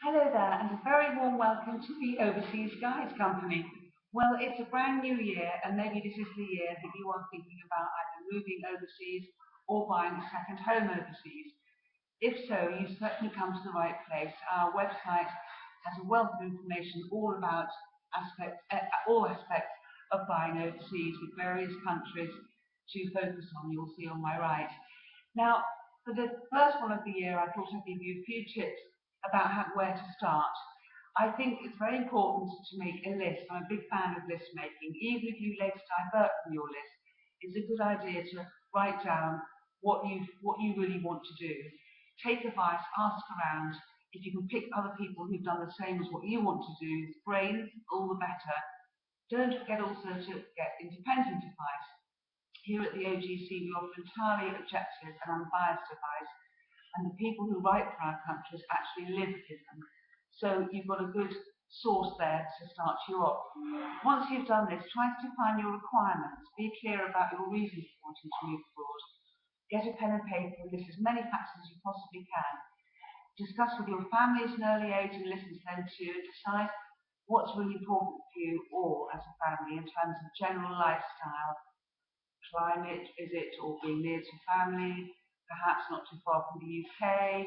Hello there, and a very warm welcome to the Overseas Guides Company. Well, it's a brand new year, and maybe this is the year that you are thinking about either moving overseas or buying a second home overseas. If so, you've certainly come to the right place. Our website has a wealth of information all about all aspects of buying overseas with various countries to focus on. You'll see on my right. Now, for the first one of the year, I thought I'd give you a few tips about where to start. I think it's very important to make a list. I'm a big fan of list making. Even if you later divert from your list, it's a good idea to write down what you really want to do. Take advice, ask around. If you can pick other people who've done the same as what you want to do, brains, all the better. Don't forget also to get independent advice. Here at the OGC, we offer entirely objective and unbiased advice, and the people who write for our countries actually live in them. So you've got a good source there to start you off. Once you've done this, try to define your requirements. Be clear about your reasons for wanting to move abroad. Get a pen and paper and list as many facts as you possibly can. Discuss with your family at an early age and listen to them too, and decide what's really important for you all as a family in terms of general lifestyle, climate, is it, or being near to family, perhaps not too far from the UK.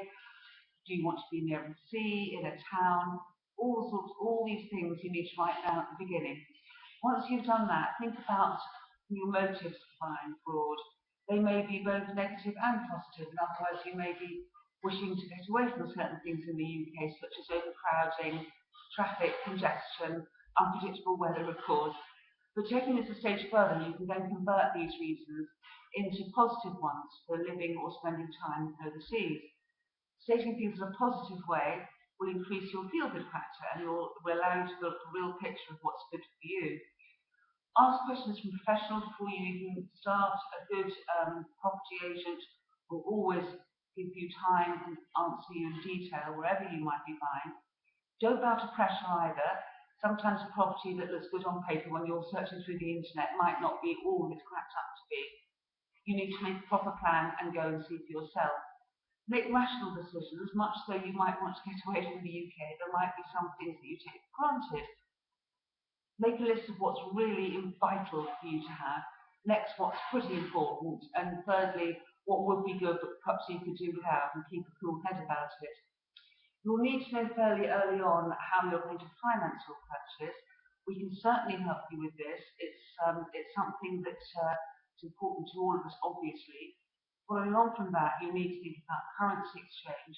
Do you want to be near the sea, in a town? All these things you need to write down at the beginning. Once you've done that, think about your motives for buying abroad. They may be both negative and positive. In other words, you may be wishing to get away from certain things in the UK, such as overcrowding, traffic congestion, unpredictable weather, of course. But taking this a stage further, you can then convert these reasons into positive ones for living or spending time overseas. Stating things in a positive way will increase your feel-good factor and will allow you to build a real picture of what's good for you. Ask questions from professionals before you even start. A good property agent will always give you time and answer you in detail wherever you might be buying. Don't bow to pressure either. Sometimes a property that looks good on paper when you're searching through the internet might not be all it's cracked up to be. You need to make a proper plan and go and see for yourself. Make rational decisions, much though you might want to get away from the UK. There might be some things that you take for granted. Make a list of what's really vital for you to have. Next, what's pretty important. And thirdly, what would be good but perhaps you could do without, and keep a cool head about it. You'll need to know fairly early on how you're going to finance your purchase. We can certainly help you with this. It's something that is important to all of us, obviously. Following on from that, you need to think about currency exchange,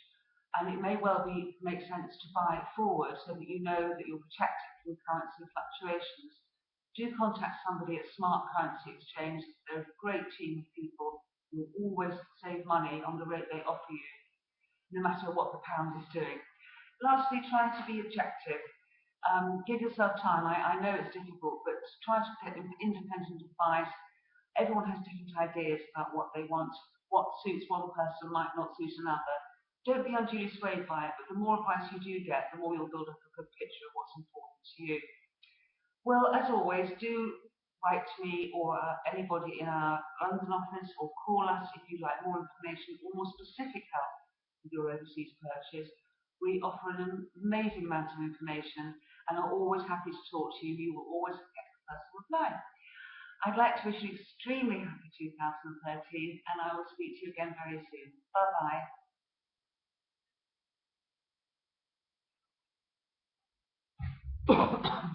and it may well make sense to buy it forward so that you know that you're protected from currency fluctuations. Do contact somebody at Smart Currency Exchange. They're a great team of people who will always save money on the rate they offer you, no matter what the pound is doing. Lastly, try to be objective. Give yourself time. I know it's difficult, but try to get independent advice. Everyone has different ideas about what they want. What suits one person might not suit another. Don't be unduly swayed by it, but the more advice you do get, the more you'll build up a good picture of what's important to you. Well, as always, do write to me or anybody in our London office, or call us if you'd like more information or more specific help with your overseas purchase. We offer an amazing amount of information and are always happy to talk to you. You will always get a personal reply. I'd like to wish you an extremely happy 2013, and I will speak to you again very soon. Bye-bye.